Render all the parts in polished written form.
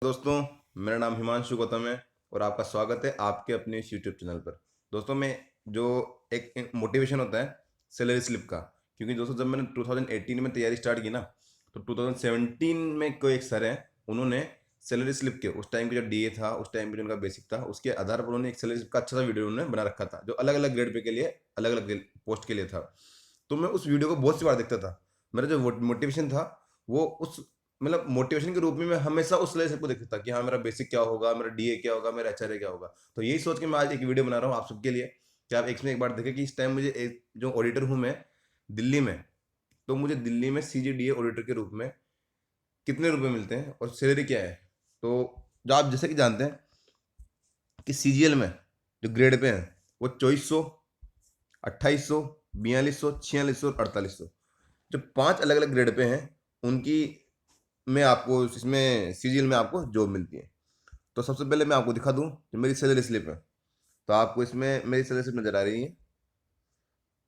दोस्तों, मेरा नाम हिमांशु गौतम है और आपका स्वागत है आपके अपने इस यूट्यूब चैनल पर। दोस्तों, मैं जो एक मोटिवेशन होता है सैलरी स्लिप का, क्योंकि दोस्तों जब मैंने 2018 में तैयारी स्टार्ट की ना, तो 2017 में कोई एक सर हैं, उन्होंने सैलरी स्लिप के उस टाइम के जो डीए था, उस टाइम पे जो उनका बेसिक था, उसके आधार पर उन्होंने एक सैलरी स्लिप का अच्छा सा वीडियो उन्होंने बना रखा था, जो अलग अलग ग्रेड पे के लिए अलग अलग पोस्ट के लिए था। तो मैं उस वीडियो को बहुत सी बार देखता था। मेरा जो मोटिवेशन था वो उस मतलब मोटिवेशन के रूप में मैं हमेशा उस लेवल को देखता था कि हाँ, मेरा बेसिक क्या होगा, मेरा डीए क्या होगा, मेरा एचआरए क्या होगा। तो यही सोच के मैं आज एक वीडियो बना रहा हूँ आप सबके लिए कि आप इसमें एक बार देखें कि इस टाइम मुझे एक जो ऑडिटर हूँ मैं दिल्ली में, तो मुझे दिल्ली में सीजीडीए ऑडिटर के रूप में कितने रुपए मिलते हैं और सैलरी क्या है। तो जो आप जैसे कि जानते हैं कि सीजीएल में जो ग्रेड पे हैं वो 2400, 2800, 4200, 4600 और 4800, जो 5 अलग अलग ग्रेड पे हैं, उनकी में आपको इसमें सीजीएल में आपको जॉब मिलती है। तो सबसे पहले मैं आपको दिखा दूं जो मेरी सैलरी स्लिप है। तो आपको इसमें मेरी सैलरी स्लिप नजर आ रही है।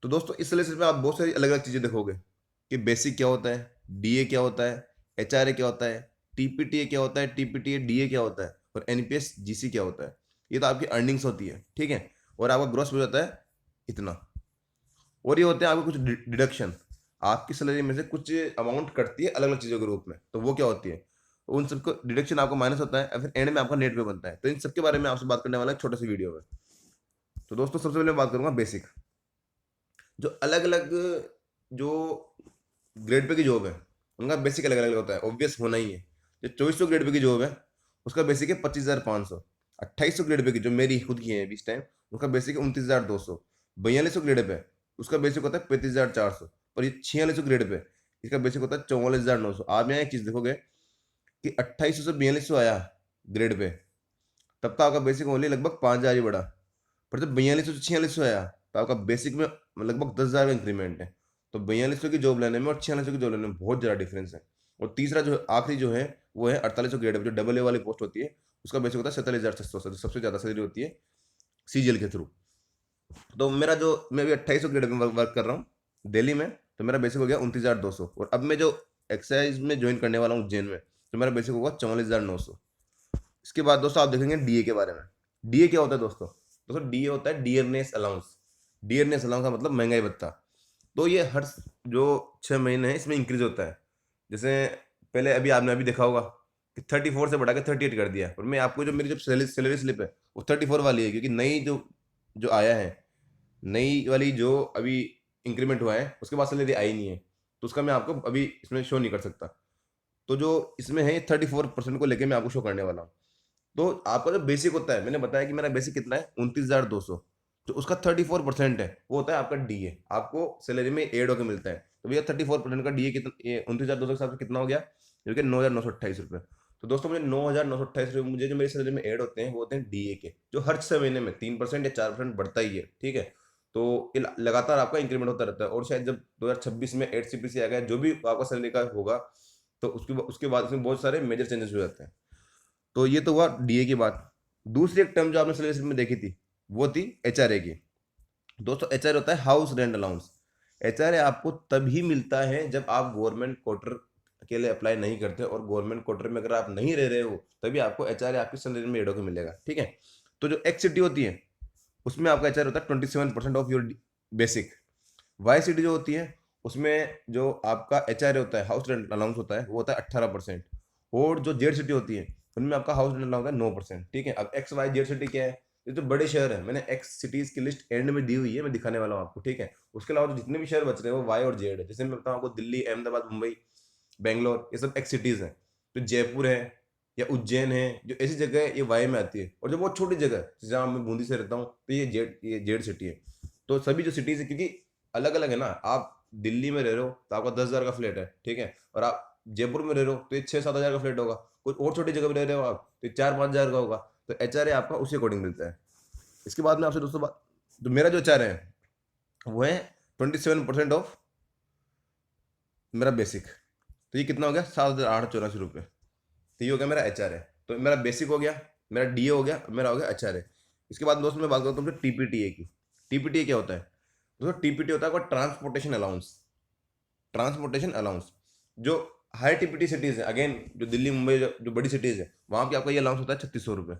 तो दोस्तों, इस सैलरी स्लिप में आप बहुत सारी अलग अलग चीज़ें देखोगे कि बेसिक क्या होता है, डीए क्या होता है, एचआरए क्या होता है, टीपीटीए क्या होता है, टीपीटीए डीए क्या होता है और एनपीएस जीसी क्या होता है। ये तो आपकी अर्निंग्स होती है, ठीक है। और आपका ग्रॉस हो जाता है इतना। और ये होते हैं आपके कुछ डिडक्शन, आपकी सैलरी में से कुछ अमाउंट कटती है अलग अलग चीज़ों के रूप में। तो वो क्या होती है, उन सबको डिडक्शन आपको माइनस होता है और फिर एंड में आपका नेट पे बनता है। तो इन सबके बारे में आपसे बात करने वाला है छोटे से वीडियो में। तो दोस्तों, सबसे पहले मैं बात करूंगा बेसिक। जो अलग अलग जो ग्रेड पे की जॉब है उनका बेसिक अलग अलग होता है, ऑब्वियस होना ही है। जो 2400 ग्रेड पे की जॉब है उसका बेसिक है 25,500। 2800 ग्रेड पे की जो मेरी खुद की है इस टाइम, उसका बेसिक है 29,200। 4200 ग्रेड पे उसका बेसिक होता है 35,400। और ये 4600 ग्रेड पे इसका बेसिक होता है 44,900। आप यहाँ एक चीज़ देखोगे कि 2800 से 4200 आया ग्रेड पे, तब तो आपका बेसिक ओनली लगभग 5,000 ही बढ़ा। पर जब 4200 से 4600 आया तो आपका बेसिक में लगभग 10,000 का इंक्रीमेंट है। तो 4200 की जॉब लेने में और 4600 की जॉब लेने में बहुत ज़्यादा डिफरेंस है। और तीसरा जो आखिरी जो है वो है 4800 ग्रेड पे, जो डबल ए वाली पोस्ट होती है, उसका बेसिक होता है 47,600 से, सबसे ज़्यादा सैलरी होती है सीजीएल के थ्रू। तो मेरा जो मैं अभी 2800 ग्रेड में वर्क कर रहा हूँ दिल्ली में, तो मेरा बेसिक हो गया 29,200। और अब मैं जो एक्सरसाइज में ज्वाइन करने वाला हूँ जेन में, तो मेरा बेसिक होगा 44,900। इसके बाद दोस्तों आप देखेंगे डीए के बारे में। डीए क्या होता है दोस्तों? दोस्तों, डीए होता है डियरनेस अलाउंस। डियरनेस अलाउंस का मतलब महंगाई भत्ता। तो ये हर जो 6 महीने है इसमें इंक्रीज होता है। जैसे पहले अभी आपने अभी देखा होगा कि 34 से बढ़ा के 38 कर दिया, और मैं आपको जो मेरी जो सैलरी स्लिप है वो 34 वाली है, क्योंकि नई जो जो आया है, नई वाली जो अभी इंक्रीमेंट हुआ है उसके बाद सैलरी आई नहीं है, तो उसका मैं आपको अभी इसमें शो नहीं कर सकता। तो जो इसमें है 34% को लेके मैं आपको शो करने वाला हूँ। तो आपका जो बेसिक होता है, मैंने बताया कि मेरा बेसिक कितना है 29,200, तो उसका 34% है वो होता है आपका डीए, आपको सैलरी में एड होकर मिलता है। तो भैया 34% का डीए कितना, 29,200 के हिसाब से कितना हो गया, जो कि 9,928 रुपये। तो दोस्तों, मुझे 9,928 रुपये मुझे जो मेरी सैलरी में ऐड होते हैं वो होते हैं डीए के, जो हर 6 महीने में 3% या 4% बढ़ता ही है, ठीक है। तो ये लगातार आपका इंक्रीमेंट होता रहता है। और शायद जब 2026 में 8 CPC आ गया, जो भी आपका सैलरी का होगा, तो उसके बाद इसमें बहुत सारे मेजर चेंजेस हो जाते हैं। तो ये तो हुआ डीए की बात। दूसरी एक टर्म जो आपने सिलेबस में देखी थी वो थी एचआरए की। दोस्तों, एचआरए होता है हाउस रेंट अलाउंस। एचआरए आपको तभी मिलता है जब आप गवर्नमेंट क्वार्टर के लिए अप्लाई नहीं करते, और गवर्नमेंट क्वार्टर में अगर आप नहीं रह रहे हो तभी आपको एचआरए आपकी सैलरी में एड होकर मिलेगा, ठीक है। तो जो एक्स सिटी होती है उसमें आपका एचआरए होता है 27% of your basic. Y city जो होती है उसमें जो आपका एचआरए होता है, हाउस रेंट अलाउंस होता है, वो होता है 18%। और जो जेड सिटी होती है उनमें आपका हाउस रेंट अलाउंस होता है 9%, ठीक है। अब एक्स वाई जेड सिटी क्या है, ये तो बड़े शहर है, मैंने एक्स सिटीज की लिस्ट एंड में दी हुई है, मैं दिखाने वाला हूँ आपको, ठीक है। उसके अलावा तो जितने भी शहर बच रहे हैं वो वाई और जेड है। जैसे मैं बताऊँ आपको, दिल्ली, अहमदाबाद, मुंबई, बेंगलोर, ये सब एक्स सिटीज हैं। तो जयपुर है या उज्जैन है, जो ऐसी जगह है, ये वाई में आती है। और जो बहुत छोटी जगह है जहाँ मैं बूंदी से रहता हूँ, तो ये जेड सिटी है। तो सभी जो सिटीज है, क्योंकि अलग अलग है ना, आप दिल्ली में रह रहे हो तो आपका 10,000 का फ्लैट है, ठीक है। और आप जयपुर में रह रहे हो तो ये 6-7 हज़ार का फ्लैट होगा। कोई और छोटी जगह पे रह रहे हो आप तो 4-5 हज़ार का होगा। तो एचआरए आपका उसी अकॉर्डिंग मिलता है। इसके बाद में आपसे दोस्तों बात, जो मेरा जो एचआरए है वो है 27% ऑफ मेरा बेसिक। तो ये कितना हो गया, 7,884 रुपये। तो ये हो गया मेरा एचआरए। तो मेरा बेसिक हो गया, मेरा डीए हो गया, मेरा हो गया एचआरए। इसके बाद दोस्तों मैं बात करता हूँ टीपीटीए की। टीपीटीए क्या होता है? दोस्तों, टीपीटी होता है आपका ट्रांसपोर्टेशन अलाउंस। ट्रांसपोर्टेशन अलाउंस जो हाई टीपीटी सिटीज़ है, अगेन जो दिल्ली मुंबई जो बड़ी सिटीज़ है वहाँ पे आपका ये अलाउंस होता है 3600 रुपये,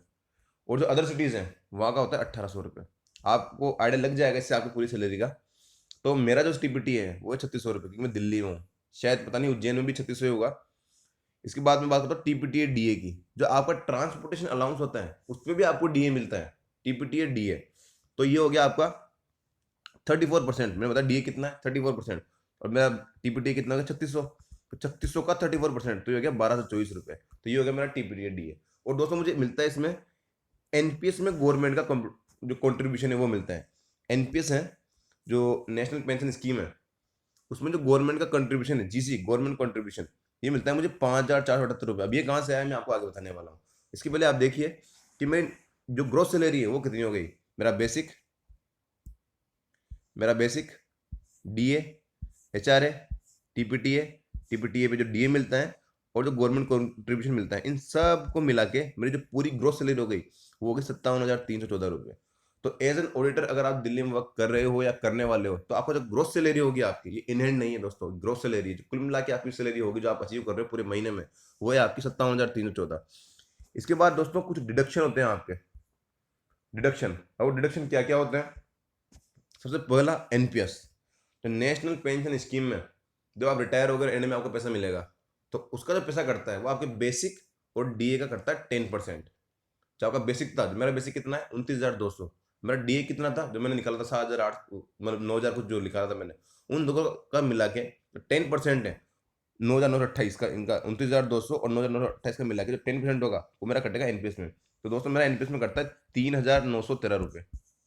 और जो अदर सिटीज़ हैं वहाँ का होता है 1800 रुपये। आपको आइडिया लग जाएगा इससे आपकी पूरी सैलरी का। तो मेरा जो टीपीटी है वो है 3600 रुपये, क्योंकि मैं दिल्ली में हूँ। शायद पता नहीं उज्जैन में भी 3600 ही होगा। इसके बाद मैं बात करता हूँ टीपीटी है डीए की। जो आपका ट्रांसपोर्टेशन अलाउंस होता है उसमें भी आपको डीए मिलता है, टीपीटी है डीए। तो ये हो गया आपका 34%। मैंने बताया डीए कितना है 34%, और मेरा टीपीटी कितना होगा 3600। तो 3600 का 34%, तो ये हो गया 1224 रुपये। तो ये हो गया मेरा टीपीटी डीए। और दोस्तों मुझे मिलता है इसमें एनपीएस में गवर्नमेंट का जो कंट्रीब्यूशन है वो मिलता है। एनपीएस है जो नेशनल पेंशन स्कीम है, उसमें जो गवर्नमेंट का कंट्रीब्यूशन है, जीसी गवर्नमेंट कंट्रीब्यूशन, ये मिलता है मुझे 5478 रुपये। अब ये कहाँ से आया मैं आपको आगे बताने वाला हूँ। इसके पहले आप देखिए कि मैं जो ग्रोस सैलरी है वो कितनी हो गई। मेरा बेसिक डीए, एचआरए, टीपीटीए, टीपीटीए पे जो डीए मिलता है और जो गवर्नमेंट कंट्रीब्यूशन मिलता है, इन सब को मिला के मेरी जो पूरी ग्रोस सैलरी हो गई वो हो गई 57,314 रुपये। तो एज एन ऑडिटर अगर आप दिल्ली में वर्क कर रहे हो या करने वाले हो, तो आपको जो ग्रोस सैलरी होगी आपकी, ये इनहैंड नहीं है दोस्तों, ग्रोस सैलरी जो कुल मिला के आपकी सैलरी होगी जो आप अचीव कर रहे हो पूरे महीने में, वो है आपकी 57,314। इसके बाद दोस्तों कुछ डिडक्शन होते हैं आपके। डिडक्शन, और डिडक्शन क्या क्या होते हैं। सबसे पहला एनपीएस, तो नेशनल पेंशन स्कीम में जब आप रिटायर हो गए एंड में आपको पैसा मिलेगा, तो उसका जो पैसा करता है वो आपके बेसिक और डीए का करता है 10%। जो आपका बेसिक था, मेरा बेसिक कितना है 29,200, मेरा डीए कितना था जो मैंने निकाला था 7,008, मतलब 9,000 कुछ जो निकाला था मैंने, उन दोनों का मिला के 10% है 9,928 का, इनका 29,200 और 9,928 का मिला के जो 10% होगा वो मेरा कटेगा एनपीएस में। तो दोस्तों मेरा एनपीएस में कटता है 3,913 रुपये।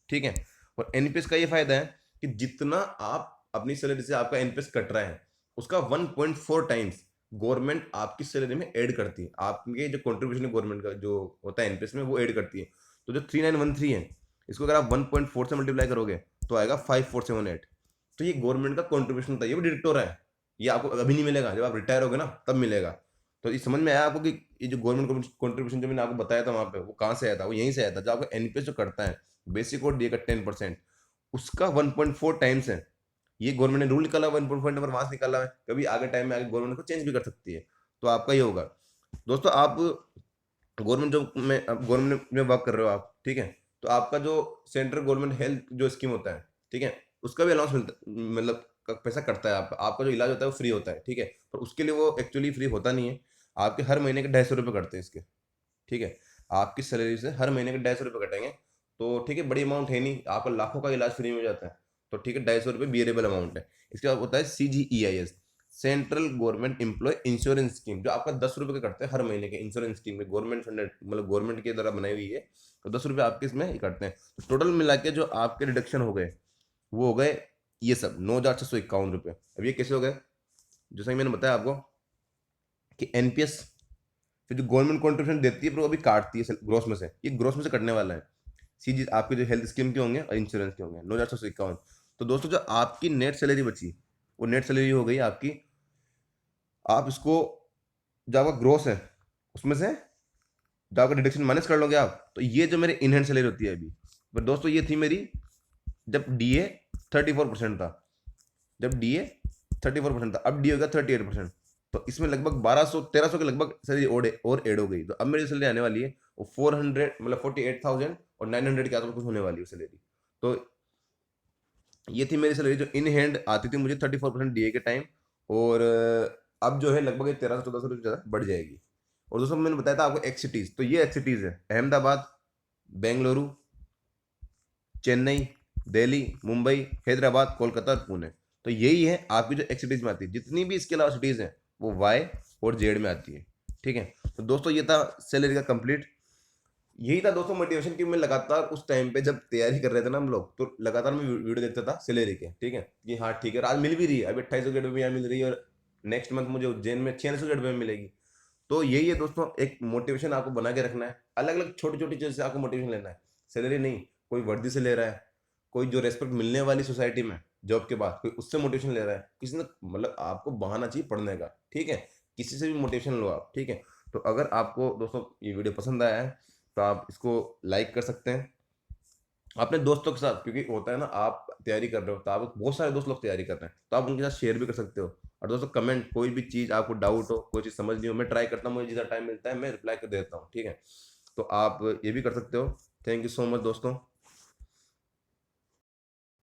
ठीक है। और एनपीएस का ये फायदा है कि जितना आप अपनी सैलरी से आपका एनपीएस कट रहा है उसका 1.4 टाइम्स गवर्नमेंट आपकी सैलरी में ऐड करती है। आपके जो कॉन्ट्रीब्यूशन है गवर्नमेंट का जो होता है एनपीएस में वो ऐड करती है। तो जो 3913 है इसको अगर आप 1.4 से मल्टीप्लाई करोगे तो आएगा 5478। तो ये गवर्नमेंट का कॉन्ट्रीब्यूशन था, ये भी डिडक्ट हो रहा है। ये आपको अभी नहीं मिलेगा, जब आप रिटायर होगे ना तब मिलेगा। तो ये समझ में आया आपको कि ये जो गवर्नमेंट कॉन्ट्रीब्यूशन जो मैंने आपको बताया था वहाँ पे, वो कहाँ से आया था, वो यहीं से आया था। जो आपका एनपीएस जो करता है बेसिक और डीए का 10%, उसका 1.4 टाइम्स है। ये गवर्नमेंट ने रूल निकाला 1.4 नंबर वहां से निकाला है, कभी आगे टाइम में आगे गवर्नमेंट को चेंज भी कर सकती है। तो आपका ये होगा दोस्तों, आप गवर्नमेंट में वर्क कर रहे हो आप, ठीक है। तो आपका जो सेंट्रल गवर्नमेंट हेल्थ जो स्कीम होता है, ठीक है, उसका भी अलाउंस मिलता, मतलब पैसा कटता है। आपका जो इलाज होता है वो फ्री होता है, ठीक है। पर उसके लिए वो एक्चुअली फ्री होता नहीं है। आपके हर महीने के 250 रुपये कटते हैं इसके, ठीक है। आपकी सैलरी से हर महीने के 250 रुपये कटेंगे। तो ठीक है, बड़ी अमाउंट है नहीं, आपका लाखों का इलाज फ्री में हो जाता है। तो ठीक है, 250 रुपये बियरेबल अमाउंट है। इसके बाद होता है CGEIS, central government employ insurance scheme, जो आपका 10 रुपये का कटते हैं हर महीने के इंश्योरेंस स्कीम में, गवर्नमेंट फंडेड, मतलब गवर्नमेंट के द्वारा बनाई हुई है। तो 10 रुपये आपके इसमें ही कटते हैं। तो टोटल मिला के जो आपके डिडक्शन हो गए वो हो गए ये सब 9,651 रुपये। अब ये कैसे हो गए, जैसा कि मैंने बताया आपको कि एनपीएस फिर जो गवर्नमेंट कॉन्ट्रीब्यूशन देती है पर वो अभी काटती है ग्रोस में से, ये ग्रोस में से कटने वाला है। सीजी आपके जो हेल्थ स्कीम के होंगे और इंश्योरेंस के होंगे 9,651। तो दोस्तों जो आपकी नेट सैलरी बची वो नेट सैलरी हो गई आपकी, आप इसको जो आपका ग्रोस है उसमें से जो आपका डिडक्शन माइनस कर लोगे आप, तो ये जो मेरे इन हैंड सैलरी होती है अभी। पर दोस्तों ये थी मेरी जब डीए 34% था, जब डीए 34% था, अब डी हो गया 38%। तो इसमें लगभग 1200 1300 के लगभग सैलरी और ऐड हो गई। तो अब मेरी सैलरी आने वाली है वो 400, मतलब 48,000 और 900 के आसपास कुछ होने वाली है सैलरी। तो ये थी मेरी सैलरी जो इन हैंड आती थी मुझे 34% डीए के टाइम। और अब जो है लगभग 1300 1400 रुपये ज़्यादा बढ़ जाएगी। और दोस्तों मैंने बताया था आपको एक्स सिटीज़, तो ये एक्स सिटीज़ है अहमदाबाद, बेंगलुरु, चेन्नई, दिल्ली, मुंबई, हैदराबाद, कोलकाता और पुणे। तो यही है आपकी जो एक्स सिटीज़ में आती है। जितनी भी इसके अलावा सिटीज़ हैं वो वाई और जेड में आती है, ठीक है। तो दोस्तों ये था सैलरी का कंप्लीट। यही था दोस्तों मोटिवेशन कि मैं लगातार उस टाइम पे जब तैयारी कर रहे थे ना हम लोग, तो लगातार मैं वीडियो देखता था सैलरी के, ठीक है, कि हाँ ठीक है आज मिल भी रही है, अभी 2800 में यहाँ मिल रही है और नेक्स्ट मंथ मुझे उज्जैन में 4600 में मिलेगी। तो यही है दोस्तों, एक मोटिवेशन आपको बना के रखना है। अलग अलग छोटी छोटी चीज़ से आपको मोटिवेशन लेना है, सैलरी नहीं। कोई वर्दी से ले रहा है, कोई जो रेस्पेक्ट मिलने वाली सोसाइटी में जॉब के बाद कोई उससे मोटिवेशन ले रहा है, किसी ने, मतलब आपको बहाना चाहिए पढ़ने का, ठीक है। किसी से भी मोटिवेशन लो आप, ठीक है। तो अगर आपको दोस्तों ये वीडियो पसंद आया है तो आप इसको लाइक कर सकते हैं अपने दोस्तों के साथ, क्योंकि होता है ना आप तैयारी कर रहे हो तो आप बहुत सारे दोस्त लोग तैयारी कर रहे हैं तो आप उनके साथ शेयर भी कर सकते हो। और दोस्तों कमेंट, कोई भी चीज़ आपको डाउट हो, कोई चीज़ समझ नहीं हो, मैं ट्राई करता हूँ, मुझे जितना टाइम मिलता है मैं रिप्लाई कर देता हूँ, ठीक है। तो आप ये भी कर सकते हो। थैंक यू सो मच दोस्तों।